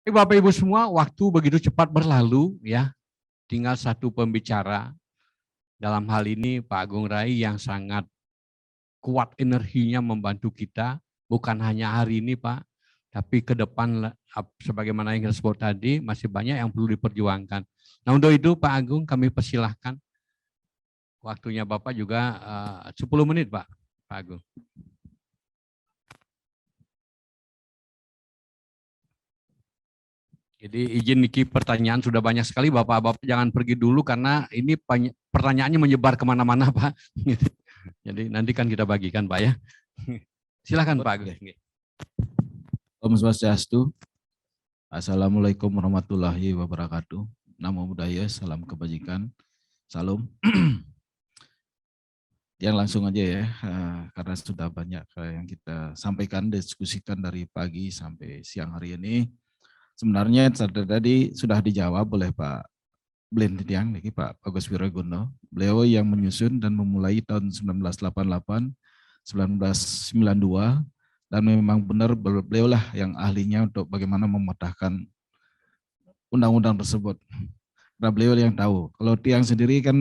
Bapak Ibu semua, waktu begitu cepat berlalu ya. Tinggal satu pembicara dalam hal ini Pak Agung Rai yang sangat kuat energinya membantu kita, bukan hanya hari ini Pak, tapi ke depan sebagaimana yang disebut tadi masih banyak yang perlu diperjuangkan. Nah untuk itu Pak Agung kami persilahkan. Waktunya Bapak juga 10 menit Pak Agung. Jadi izin Niki, pertanyaan sudah banyak sekali, Bapak-Bapak jangan pergi dulu karena ini pertanyaannya menyebar kemana-mana Pak. Jadi nanti kan kita bagikan Pak ya. Silakan Pak Agus. Om Swastiastu. Assalamualaikum warahmatullahi wabarakatuh. Namo Buddhaya, salam kebajikan. Salam. Yang langsung aja ya, karena sudah banyak yang kita sampaikan, diskusikan dari pagi sampai siang hari ini. Sebenarnya tadi sudah dijawab oleh Pak Blend Tiang, Pak Agus Wiraguno. Beliau yang menyusun dan memulai tahun 1988, 1992, dan memang benar beliau lah yang ahlinya untuk bagaimana memecahkan undang-undang tersebut. Karena beliau yang tahu. Kalau Tiang sendiri kan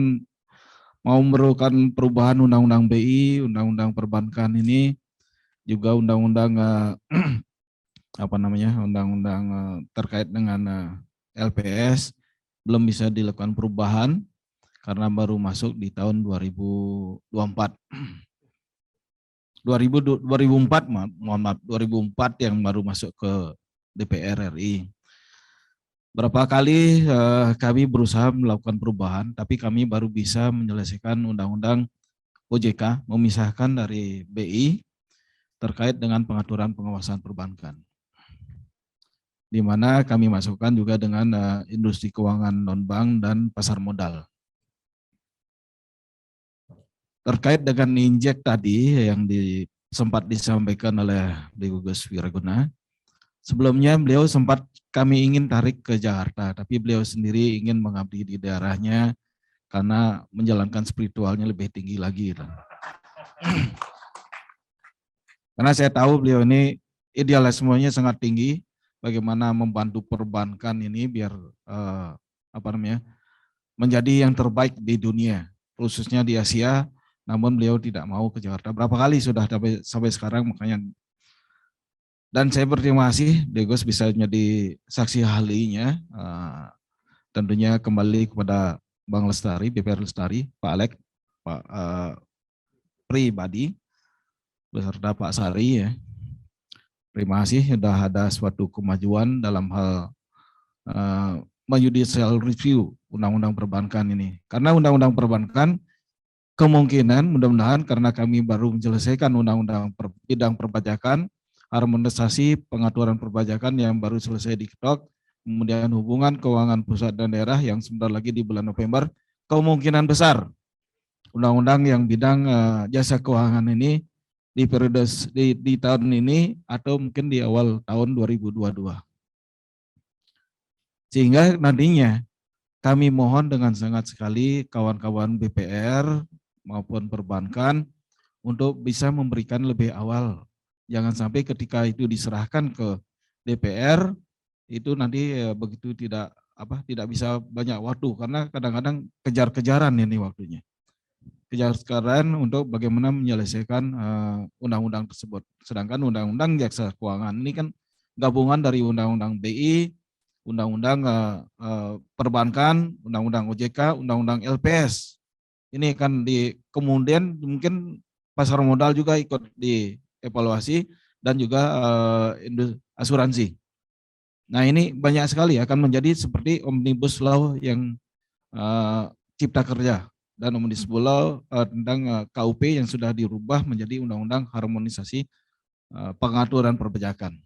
mau memerlukan perubahan undang-undang BI, undang-undang perbankan ini, juga undang-undang undang-undang terkait dengan LPS belum bisa dilakukan perubahan karena baru masuk di tahun 2024. 2004 yang baru masuk ke DPR RI. Berapa kali kami berusaha melakukan perubahan, tapi kami baru bisa menyelesaikan undang-undang OJK, memisahkan dari BI terkait dengan pengaturan pengawasan perbankan. Di mana kami masukkan juga dengan industri keuangan non-bank dan pasar modal. Terkait dengan injek tadi yang sempat disampaikan oleh Beliau Gus Wiraguna, sebelumnya beliau sempat kami ingin tarik ke Jakarta, tapi beliau sendiri ingin mengabdi di daerahnya karena menjalankan spiritualnya lebih tinggi lagi. Karena saya tahu beliau ini idealismenya sangat tinggi, bagaimana membantu perbankan ini biar menjadi yang terbaik di dunia, khususnya di Asia. Namun beliau tidak mau ke Jakarta. Berapa kali sudah sampai sekarang, makanya. Dan saya berterima kasih, Degos bisa menjadi saksi ahlinya. Tentunya kembali kepada Bang Lestari, BPR Lestari, Pak Alek, Pak Pribadi, beserta Pak Sari ya. Terima kasih sudah ada suatu kemajuan dalam hal menjudicial review undang-undang perbankan ini. Karena undang-undang perbankan kemungkinan mudah-mudahan karena kami baru menyelesaikan undang-undang bidang perpajakan, harmonisasi pengaturan perpajakan yang baru selesai diketok, kemudian hubungan keuangan pusat dan daerah yang sebentar lagi di bulan November, kemungkinan besar undang-undang yang bidang jasa keuangan ini di periode di tahun ini atau mungkin di awal tahun 2022. Sehingga nantinya kami mohon dengan sangat sekali kawan-kawan BPR maupun perbankan untuk bisa memberikan lebih awal. Jangan sampai ketika itu diserahkan ke DPR itu nanti begitu tidak bisa banyak waktu karena kadang-kadang kejar-kejaran ini waktunya. Kejar-kejaran untuk bagaimana menyelesaikan undang-undang tersebut. Sedangkan undang-undang jasa keuangan ini kan gabungan dari undang-undang BI, undang-undang perbankan, undang-undang OJK, undang-undang LPS. Ini kan kemudian mungkin pasar modal juga ikut dievaluasi dan juga asuransi. Nah ini banyak sekali akan menjadi seperti omnibus law yang cipta kerja. Dan omnibus law tentang KUP yang sudah dirubah menjadi undang-undang harmonisasi pengaturan perpajakan.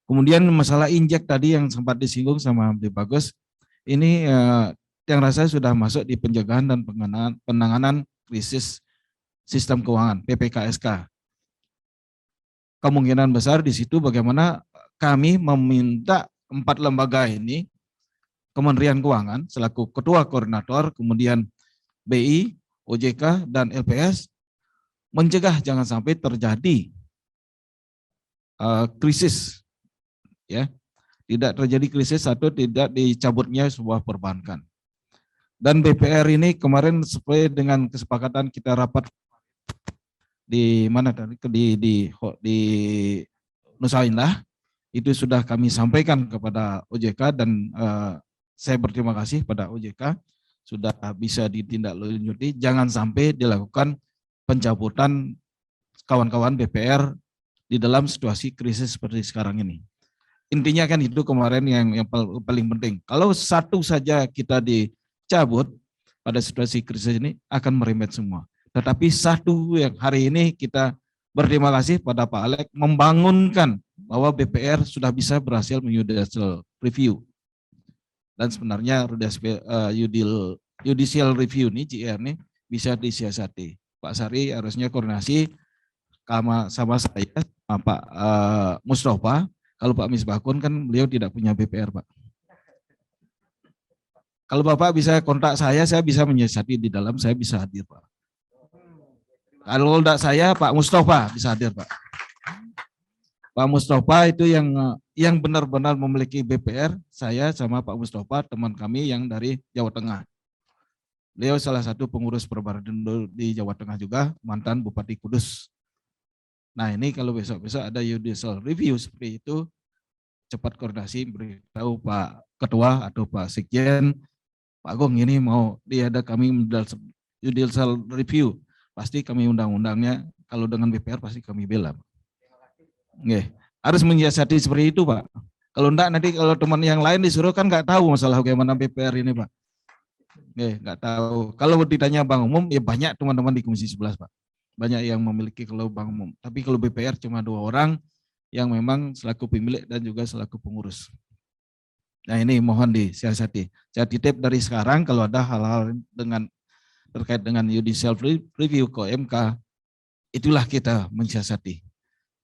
Kemudian masalah injek tadi yang sempat disinggung sama Bli Bagus, ini yang rasanya sudah masuk di pencegahan dan penanganan krisis sistem keuangan (PPKSK). Kemungkinan besar di situ bagaimana kami meminta 4 lembaga ini, Kementerian Keuangan selaku ketua koordinator, kemudian BI, OJK, dan LPS mencegah jangan sampai terjadi krisis ya tidak terjadi krisis, satu tidak dicabutnya sebuah perbankan. Dan BPR ini kemarin sesuai dengan kesepakatan kita rapat di mana tadi di Nusa Indah, itu sudah kami sampaikan kepada OJK dan saya berterima kasih pada OJK sudah bisa ditindaklanjuti, jangan sampai dilakukan pencabutan kawan-kawan BPR di dalam situasi krisis seperti sekarang ini. Intinya kan itu kemarin yang paling penting. Kalau satu saja kita dicabut pada situasi krisis ini akan merembet semua. Tetapi satu yang hari ini kita berterima kasih pada Pak Alek membangunkan bahwa BPR sudah bisa berhasil judicial review. Dan sebenarnya judicial review ini, JR ini bisa disiasati. Pak Sari harusnya koordinasi sama saya, sama Pak Mustafa. Kalau Pak Misbahkun kan beliau tidak punya BPR, Pak. Kalau Bapak bisa kontak saya bisa menyiasati di dalam, saya bisa hadir, Pak. Kalau tidak saya, Pak Mustafa bisa hadir, Pak. Pak Mustafa itu yang benar-benar memiliki BPR, saya sama Pak Mustafa, teman kami yang dari Jawa Tengah. Beliau salah satu pengurus Perbarindo di Jawa Tengah juga, mantan Bupati Kudus. Nah ini kalau besok-besok ada judicial review seperti itu, cepat koordinasi beritahu Pak Ketua atau Pak Sekjen, Pak Agung ini mau ada kami judicial review, pasti kami undang-undangnya, kalau dengan BPR pasti kami bela. Nggih, harus menyiasati seperti itu Pak. Kalau enggak nanti kalau teman yang lain disuruh kan nggak tahu masalah bagaimana BPR ini Pak. Nggih, nggak tahu. Kalau ditanya Bank Umum ya banyak teman-teman di Komisi 11 Pak. Banyak yang memiliki kalau Bank Umum. Tapi kalau BPR cuma 2 orang yang memang selaku pemilik dan juga selaku pengurus. Nah ini mohon disiasati. Saya titip dari sekarang kalau ada hal-hal terkait dengan judicial review ke MK, itulah kita mensiasati.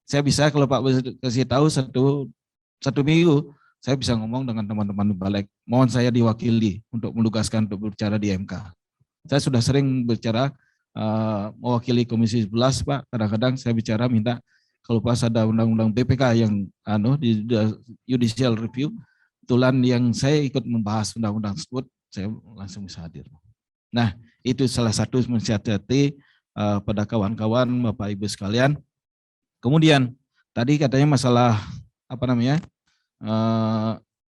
Saya bisa kalau Pak kasih tahu satu minggu, saya bisa ngomong dengan teman-teman balik. Mohon saya diwakili untuk menugaskan untuk berbicara di MK. Saya sudah sering berbicara mewakili Komisi 11 Pak. Kadang-kadang saya bicara minta kalau pas ada undang-undang BPK yang di judicial review, kebetulan yang saya ikut membahas undang-undang tersebut, saya langsung bisa hadir. Nah, itu salah satu mensiasati pada kawan-kawan Bapak Ibu sekalian. Kemudian tadi katanya masalah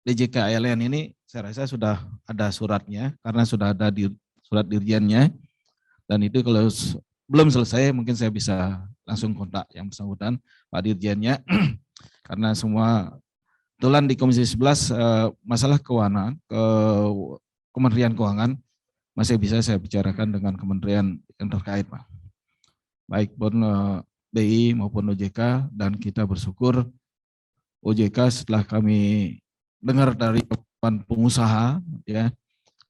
DJK ALN ini saya rasa sudah ada suratnya karena sudah ada di surat dirjennya, dan itu kalau belum selesai mungkin saya bisa langsung kontak yang bersangkutan Pak Dirjennya karena semua kebetulan di Komisi 11 masalah keuangan Kementerian Keuangan masih bisa saya bicarakan dengan kementerian yang terkait Pak. Baik pun BI maupun OJK, dan kita bersyukur OJK setelah kami dengar dari kawan pengusaha ya,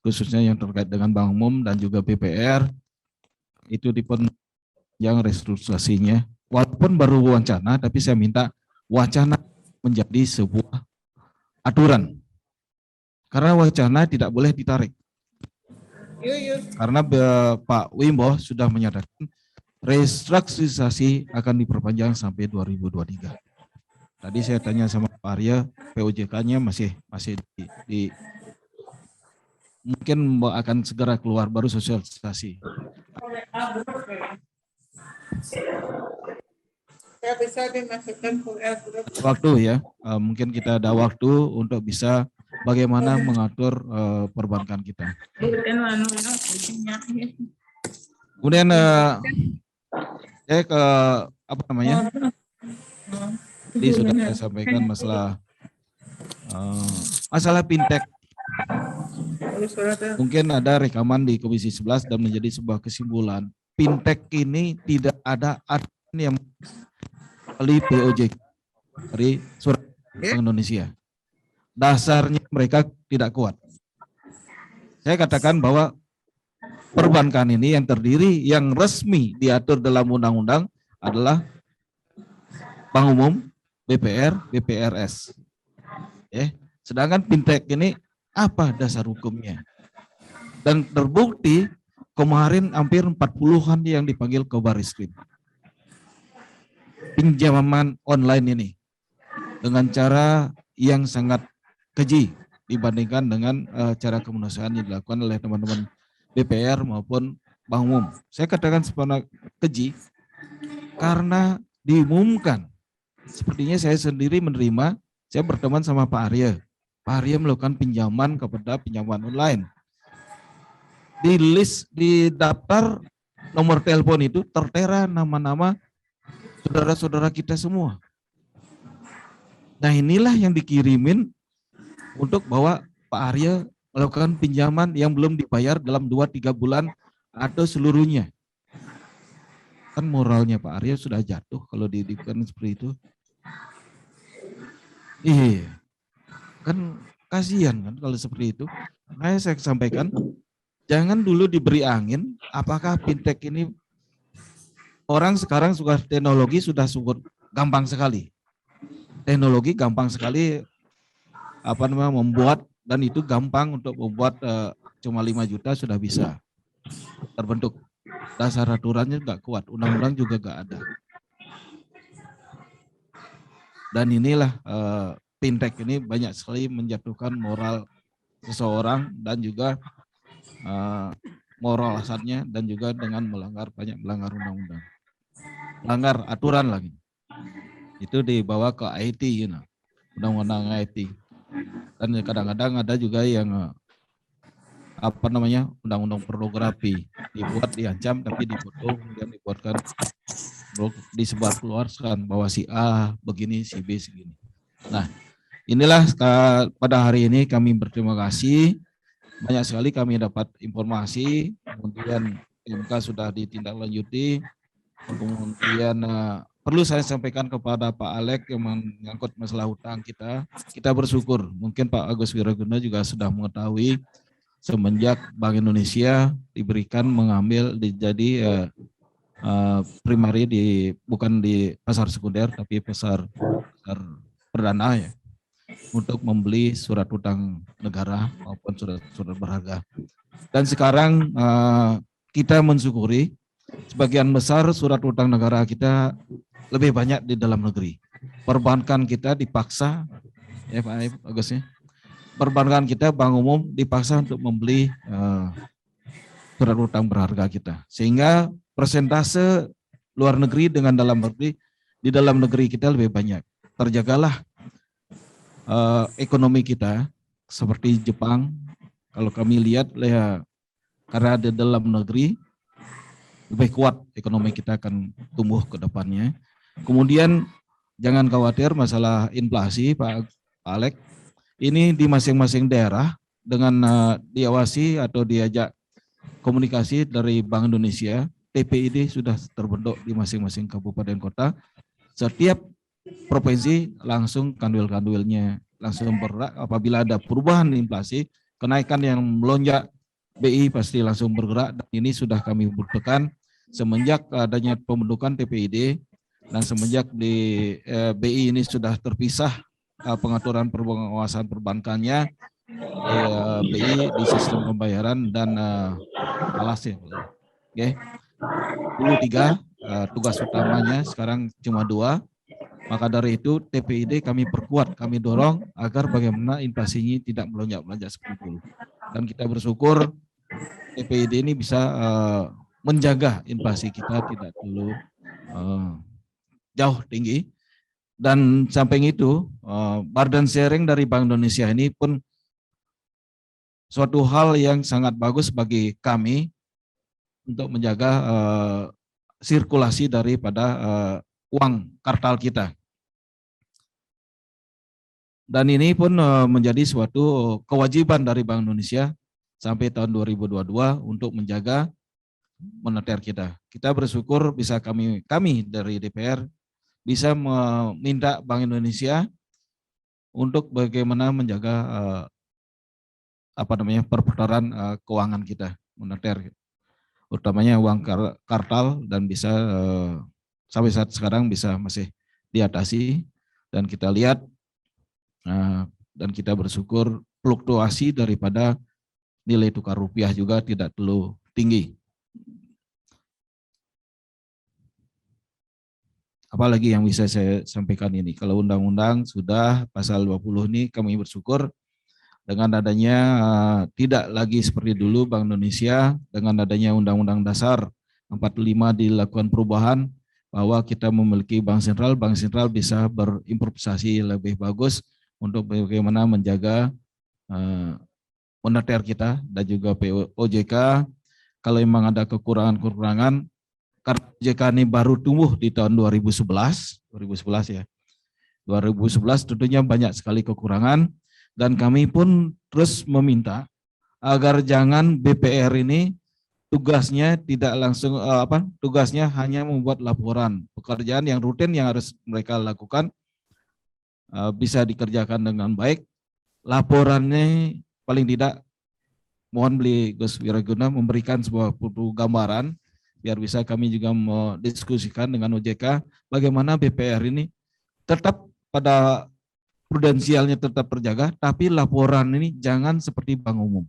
khususnya yang terkait dengan Bank Umum dan juga BPR itu diperpanjang restrukturisasinya, walaupun baru wacana, tapi saya minta wacana menjadi sebuah aturan, karena wacana tidak boleh ditarik. Karena Pak Wimbo sudah menyatakan restrukturisasi akan diperpanjang sampai 2023. Tadi saya tanya sama Pak Arya, POJK-nya masih mungkin akan segera keluar baru sosialisasi. Waktu ya, mungkin kita ada waktu untuk bisa bagaimana mengatur perbankan kita. Kemudian saya ke tadi sudah saya sampaikan masalah fintech. Mungkin ada rekaman di Komisi 11 dan menjadi sebuah kesimpulan. Fintech ini tidak ada aturan yang melalui POJK dari Surat Bank Indonesia. Dasarnya mereka tidak kuat. Saya katakan bahwa perbankan ini yang terdiri, yang resmi diatur dalam undang-undang adalah Bank Umum, BPR, BPRS. Sedangkan fintech ini apa dasar hukumnya? Dan terbukti kemarin hampir 40-an yang dipanggil ke Bariskim. Pinjaman online ini dengan cara yang sangat keji dibandingkan dengan cara kemunasan yang dilakukan oleh teman-teman DPR maupun Bank Umum. Saya katakan sebenarnya keji karena diumumkan. Sepertinya saya sendiri menerima, saya berteman sama Pak Arya. Pak Arya melakukan pinjaman kepada pinjaman online. Di list, di daftar nomor telepon itu tertera nama-nama saudara-saudara kita semua. Nah inilah yang dikirimin untuk bahwa Pak Arya melakukan pinjaman yang belum dibayar dalam 2-3 bulan atau seluruhnya. Kan moralnya Pak Arya sudah jatuh kalau didikkan seperti itu. Iya, kan kasihan kan kalau seperti itu. Makanya saya sampaikan, jangan dulu diberi angin, apakah fintech ini, orang sekarang sudah teknologi sudah gampang sekali. Teknologi gampang sekali membuat, dan itu gampang untuk membuat cuma 5 juta sudah bisa terbentuk. Dasar aturannya nggak kuat, undang-undang juga nggak ada. Dan inilah fintech ini banyak sekali menjatuhkan moral seseorang dan juga moral asalnya, dan juga dengan melanggar undang-undang, melanggar aturan lagi. Itu dibawa ke IT, undang-undang IT. Dan kadang-kadang ada juga yang undang-undang pornografi, dibuat diancam tapi difoto, kemudian dibuatkan disebar keluarkan bahwa si A begini, si B segini. Nah, inilah pada hari ini kami berterima kasih. Banyak sekali kami dapat informasi, kemudian MK sudah ditindaklanjuti, kemudian perlu saya sampaikan kepada Pak Alek yang menyangkut masalah hutang kita bersyukur. Mungkin Pak Agus Wiraguna juga sudah mengetahui semenjak Bank Indonesia diberikan mengambil jadi primari bukan di pasar sekunder tapi pasar perdana ya, untuk membeli surat utang negara maupun surat berharga. Dan sekarang kita mensyukuri sebagian besar surat utang negara kita lebih banyak di dalam negeri. Perbankan kita dipaksa, ya Pak Agus ya, perbankan kita Bank Umum dipaksa untuk membeli surat utang berharga kita, sehingga persentase luar negeri dengan dalam negeri, di dalam negeri kita lebih banyak. Terjagalah ekonomi kita seperti Jepang. Kalau kami lihat ya, karena di dalam negeri lebih kuat, ekonomi kita akan tumbuh ke depannya. Kemudian jangan khawatir masalah inflasi Pak Alek. Ini di masing-masing daerah dengan diawasi atau diajak komunikasi dari Bank Indonesia, TPID sudah terbentuk di masing-masing kabupaten kota. Setiap provinsi langsung kanwil-kanwilnya langsung bergerak. Apabila ada perubahan inflasi, kenaikan yang melonjak, BI pasti langsung bergerak. Dan ini sudah kami buktikan semenjak adanya pembentukan TPID dan semenjak di BI ini sudah terpisah pengaturan pengawasan perbankannya, BI di sistem pembayaran dan falas ya. Oke. Dulu 3 tugas utamanya, sekarang cuma 2. Maka dari itu TPID kami perkuat, kami dorong agar bagaimana inflasinya tidak melonjak-melonjak seperti dulu. Dan kita bersyukur TPID ini bisa menjaga inflasi kita tidak terlalu jauh tinggi. Dan samping itu burden sharing dari Bank Indonesia ini pun suatu hal yang sangat bagus bagi kami untuk menjaga sirkulasi daripada uang kartal kita. Dan ini pun menjadi suatu kewajiban dari Bank Indonesia sampai tahun 2022 untuk menjaga moneter kita. Kita bersyukur bisa kami dari DPR bisa meminta Bank Indonesia untuk bagaimana menjaga perputaran keuangan kita moneter, utamanya uang kartal, dan bisa sampai saat sekarang bisa masih diatasi. Dan kita lihat dan kita bersyukur fluktuasi daripada nilai tukar rupiah juga tidak terlalu tinggi. Apalagi yang bisa saya sampaikan ini, kalau undang-undang sudah pasal 20 ini kami bersyukur dengan adanya tidak lagi seperti dulu Bank Indonesia, dengan adanya Undang-Undang Dasar 45 dilakukan perubahan bahwa kita memiliki bank sentral bisa berimprovisasi lebih bagus untuk bagaimana menjaga moneter kita dan juga OJK. Kalau memang ada kekurangan-kekurangan, karena OJK ini baru tumbuh di tahun 2011 ya. 2011 tentunya banyak sekali kekurangan dan kami pun terus meminta agar jangan BPR ini tugasnya tidak langsung tugasnya hanya membuat laporan. Pekerjaan yang rutin yang harus mereka lakukan bisa dikerjakan dengan baik. Laporannya paling tidak mohon beli Gus Wiraguna memberikan sebuah gambaran biar bisa kami juga mendiskusikan dengan OJK bagaimana BPR ini tetap pada prudensialnya tetap terjaga, tapi laporan ini jangan seperti bank umum.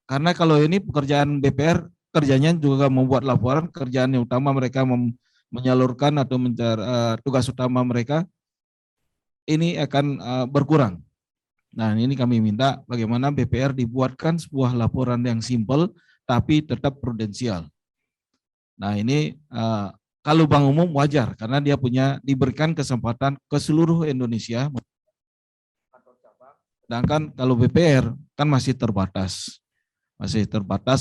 Karena kalau ini pekerjaan BPR, kerjanya juga membuat laporan, kerjaan yang utama mereka menyalurkan atau mencari tugas utama mereka, ini akan berkurang. Nah ini kami minta bagaimana BPR dibuatkan sebuah laporan yang simpel, tapi tetap prudensial. Nah ini kalau bank umum wajar karena dia diberikan kesempatan ke seluruh Indonesia. Sedangkan kalau BPR kan masih terbatas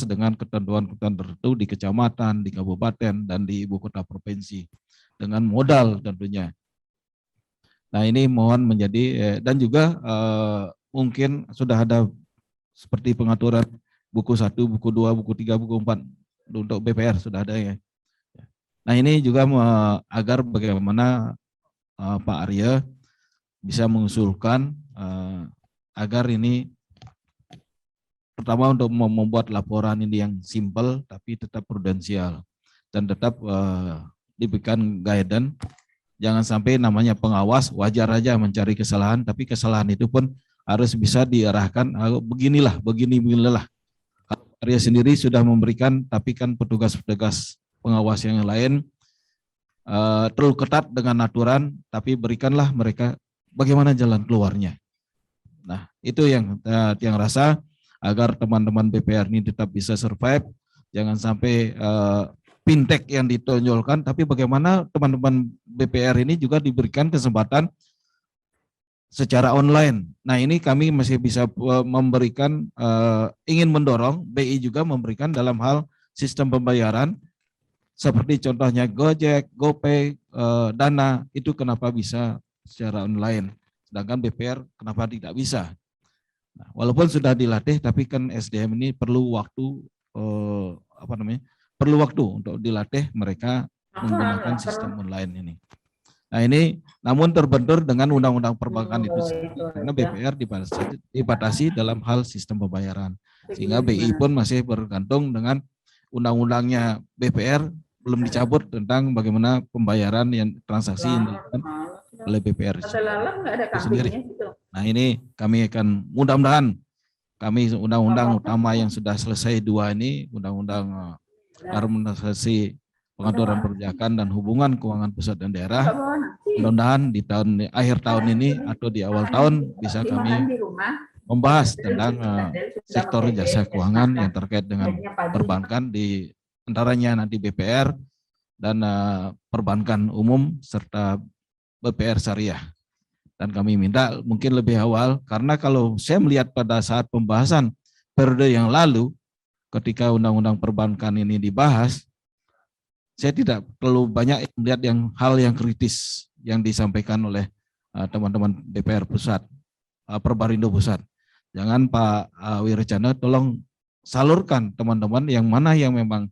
dengan ketentuan-ketentuan tertentu di kecamatan, di kabupaten, dan di ibu kota provinsi dengan modal tentunya. Nah ini mohon menjadi dan juga mungkin sudah ada seperti pengaturan buku 1, buku 2, buku 3, buku 4 untuk BPR sudah ada ya. Nah ini juga agar bagaimana Pak Arya bisa mengusulkan agar ini pertama untuk membuat laporan ini yang simpel tapi tetap prudensial dan tetap diberikan guidance. Jangan sampai namanya pengawas wajar aja mencari kesalahan, tapi kesalahan itu pun harus bisa diarahkan beginilah. Kalau Arya sendiri sudah memberikan, tapi kan petugas-petugas pengawas yang lain terlalu ketat dengan aturan, tapi berikanlah mereka bagaimana jalan keluarnya. Nah itu yang rasa agar teman-teman BPR ini tetap bisa survive, jangan sampai fintech yang ditonjolkan, tapi bagaimana teman-teman BPR ini juga diberikan kesempatan secara online. Nah ini kami masih bisa memberikan, ingin mendorong BI juga memberikan dalam hal sistem pembayaran, seperti contohnya Gojek, GoPay, Dana, itu kenapa bisa secara online, sedangkan BPR kenapa tidak bisa. Nah, walaupun sudah dilatih, tapi kan SDM ini perlu waktu, perlu waktu untuk dilatih mereka menggunakan sistem online ini. Nah ini namun terbentur dengan undang-undang perbankan itu karena BPR dibatasi dalam hal sistem pembayaran. Sehingga BI pun masih bergantung dengan undang-undangnya BPR belum dicabut tentang bagaimana pembayaran yang transaksi yang dilakukan oleh BPR itu sendiri. Nah ini kami akan mudah-mudahan kami undang-undang utama yang sudah selesai 2 ini, undang-undang harmonisasi pengaturan perpajakan dan hubungan keuangan pusat dan daerah, mudah-mudahan di akhir tahun ini atau di awal tahun bisa kami membahas tentang sektor jasa keuangan yang terkait dengan perbankan, di antaranya nanti BPR dan perbankan umum serta BPR syariah. Dan kami minta mungkin lebih awal, karena kalau saya melihat pada saat pembahasan periode yang lalu ketika undang-undang perbankan ini dibahas, saya tidak terlalu banyak melihat hal yang kritis yang disampaikan oleh teman-teman DPR pusat, Perbarindo pusat. Jangan Pak Wiracana tolong salurkan teman-teman yang mana yang memang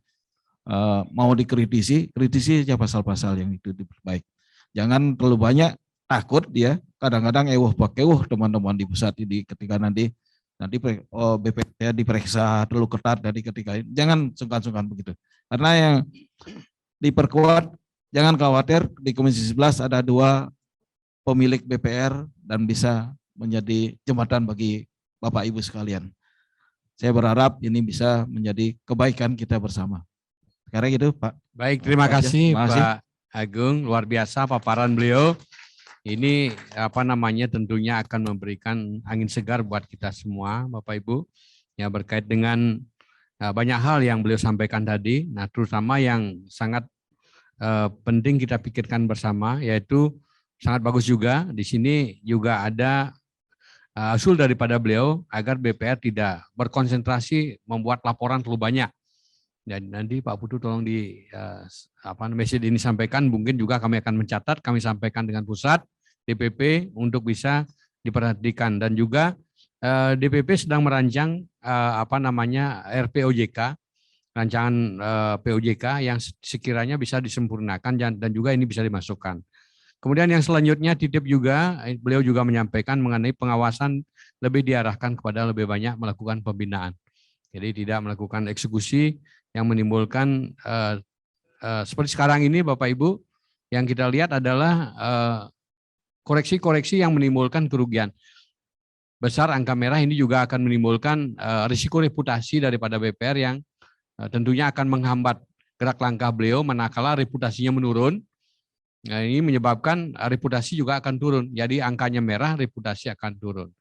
mau dikritisi, kritisi aja pasal-pasal yang itu baik. Jangan terlalu banyak, takut dia kadang-kadang teman-teman di pusat ini ketika nanti BPK diperiksa terlalu ketat dari ketika ini. Jangan sungkan-sungkan begitu. Karena yang diperkuat, jangan khawatir, di Komisi 11 ada 2 pemilik BPR dan bisa menjadi jembatan bagi Bapak Ibu sekalian. Saya berharap ini bisa menjadi kebaikan kita bersama. Sekarang gitu Pak. Baik, terima kasih Pak Agung, luar biasa paparan beliau. Ini apa namanya tentunya akan memberikan angin segar buat kita semua, Bapak Ibu, ya berkait dengan banyak hal yang beliau sampaikan tadi. Nah, terutama yang sangat penting kita pikirkan bersama, yaitu sangat bagus juga. Di sini juga ada usul daripada beliau agar BPR tidak berkonsentrasi membuat laporan terlalu banyak. Dan nanti Pak Putu tolong di message ini sampaikan, mungkin juga kami akan mencatat, kami sampaikan dengan pusat DPP untuk bisa diperhatikan, dan juga DPP sedang merancang RPOJK, rancangan POJK yang sekiranya bisa disempurnakan dan juga ini bisa dimasukkan. Kemudian yang selanjutnya titip juga, beliau juga menyampaikan mengenai pengawasan lebih diarahkan kepada lebih banyak melakukan pembinaan. Jadi tidak melakukan eksekusi yang menimbulkan seperti sekarang ini Bapak Ibu, yang kita lihat adalah koreksi-koreksi yang menimbulkan kerugian besar. Angka merah ini juga akan menimbulkan risiko reputasi daripada BPR yang tentunya akan menghambat gerak langkah beliau manakala reputasinya menurun. Nah, ini menyebabkan reputasi juga akan turun. Jadi angkanya merah, reputasi akan turun.